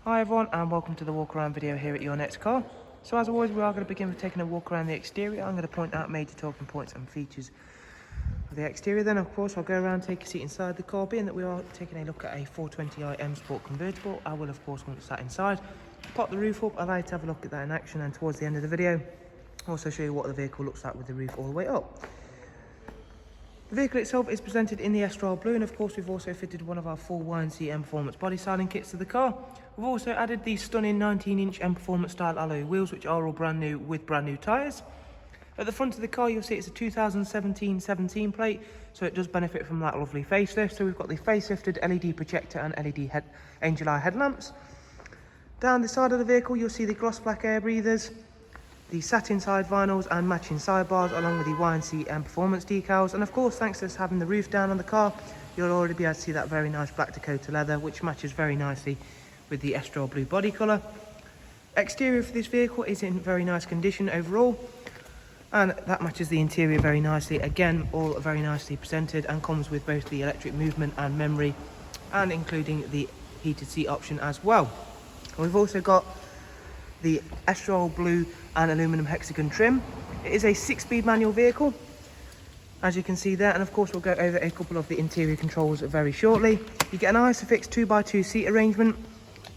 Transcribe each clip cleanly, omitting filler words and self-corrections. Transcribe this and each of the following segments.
Hi everyone, and welcome to the walk around video here at Your Next Car. So as always, we are going to begin with taking a walk around the exterior. I'm going to point out major talking points and features of the exterior. Then of course I'll go around, take a seat inside the car. Being that we are taking a look at a 420i M Sport Convertible, I will of course want to sat inside, pop the roof up. I'd like to have a look at that in action, and towards the end of the video also show you what the vehicle looks like with the roof all the way up. The vehicle itself is presented in the Estoril Blue, and of course we've also fitted one of our full YNC Mperformance body styling kits to the car. We've also added the stunning 19-inch Mperformance style alloy wheels, which are all brand new with brand new tyres. At the front of the car you'll see it's a 2017 plate, so it does benefit from that lovely facelift. So we've got the facelifted LED projector and LED angel eye headlamps. Down the side of the vehicle you'll see the gloss black air breathers, the satin side vinyls and matching sidebars, along with the YNC Mperformance decals. And of course, thanks to us having the roof down on the car, you'll already be able to see that very nice black Dakota leather, which matches very nicely with the Estoril Blue body colour. Exterior for this vehicle is in very nice condition overall, and that matches the interior very nicely. Again, all very nicely presented, and comes with both the electric movement and memory, and including the heated seat option as well. We've also got the Estoril Blue and aluminium hexagon trim. It is a 6-speed manual vehicle, as you can see there, and of course we'll go over a couple of the interior controls very shortly. You get an ISOFIX 2x2 seat arrangement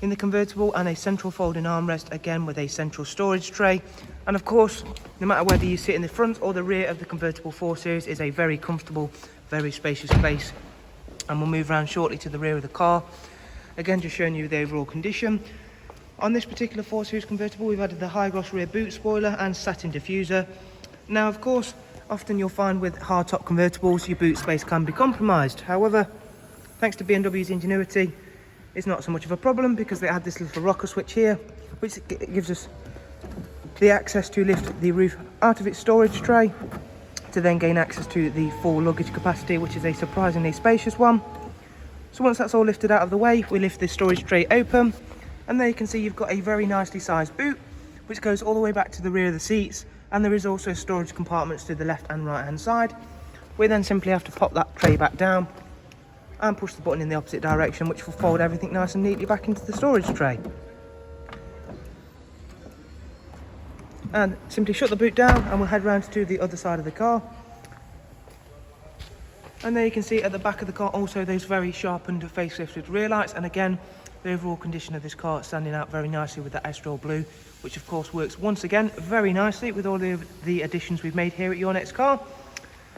in the convertible, and a central folding armrest, again with a central storage tray. And of course, no matter whether you sit in the front or the rear of the convertible 4 Series, is a very comfortable, very spacious place. And we'll move around shortly to the rear of the car, again just showing you the overall condition. On this particular 4 Series convertible, we've added the high gloss rear boot spoiler and satin diffuser. Now of course, often you'll find with hardtop convertibles your boot space can be compromised. However, thanks to BMW's ingenuity, it's not so much of a problem, because they add this little rocker switch here, which gives us the access to lift the roof out of its storage tray to then gain access to the full luggage capacity, which is a surprisingly spacious one. So once that's all lifted out of the way, we lift the storage tray open, and there you can see you've got a very nicely sized boot, which goes all the way back to the rear of the seats, and there is also storage compartments to the left and right hand side. We then simply have to pop that tray back down and push the button in the opposite direction, which will fold everything nice and neatly back into the storage tray. And simply shut the boot down, and we'll head round to the other side of the car. And there you can see at the back of the car also those very sharpened facelifted rear lights, and again the overall condition of this car standing out very nicely with the Estoril Blue, which of course works once again very nicely with all the additions we've made here at Your Next Car.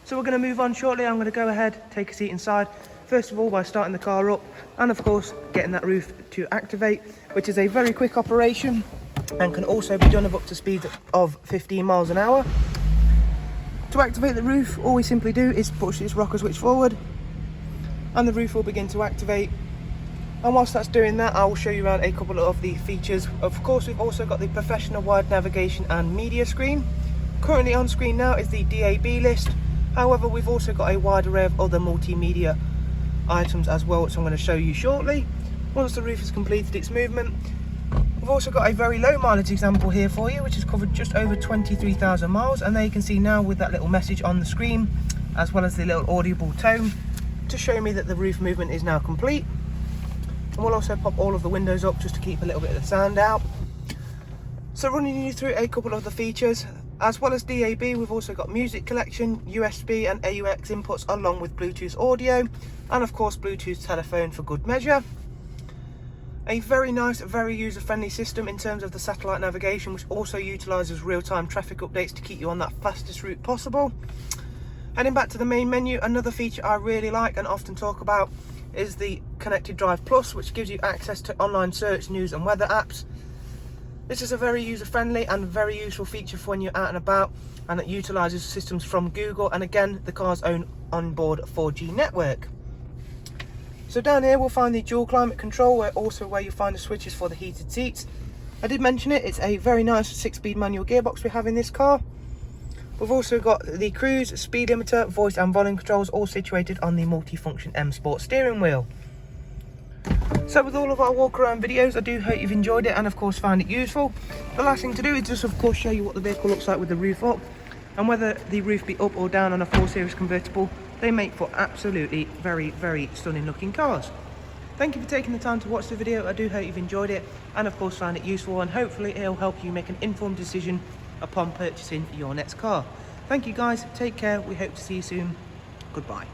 So we're going to move on shortly. I'm going to go ahead, take a seat inside, first of all by starting the car up, and of course getting that roof to activate, which is a very quick operation and can also be done up to speeds of 15 miles an hour. To activate the roof, all we simply do is push this rocker switch forward, and the roof will begin to activate. And whilst that's doing that, I will show you around a couple of the features. Of course, we've also got the professional wide navigation and media screen. Currently on screen now is the DAB list. However, we've also got a wide array of other multimedia items as well, which I'm going to show you shortly once the roof has completed its movement. We've also got a very low mileage example here for you, which has covered just over 23,000 miles, and there you can see now with that little message on the screen, as well as the little audible tone to show me that the roof movement is now complete. And we'll also pop all of the windows up just to keep a little bit of the sound out. So running you through a couple of the features, as well as DAB, we've also got music collection, USB and AUX inputs, along with Bluetooth audio, and of course Bluetooth telephone for good measure. A very nice, very user-friendly system in terms of the satellite navigation, which also utilises real-time traffic updates to keep you on that fastest route possible. Heading back to the main menu, another feature I really like and often talk about is the Connected Drive Plus, which gives you access to online search, news and weather apps. This is a very user-friendly and very useful feature for when you're out and about, and it utilises systems from Google and again the car's own onboard 4G network. So down here we'll find the dual climate control, where you'll find the switches for the heated seats. I did mention it, it's a very nice 6-speed manual gearbox we have in this car. We've also got the cruise, speed limiter, voice and volume controls, all situated on the multifunction M Sport steering wheel. So with all of our walk around videos, I do hope you've enjoyed it and of course found it useful. The last thing to do is just of course show you what the vehicle looks like with the roof up, and whether the roof be up or down on a 4 Series convertible, they make for absolutely very, very stunning looking cars. Thank you for taking the time to watch the video. I do hope you've enjoyed it and of course found it useful, and hopefully it'll help you make an informed decision upon purchasing your next car. Thank you guys, take care, we hope to see you soon. Goodbye.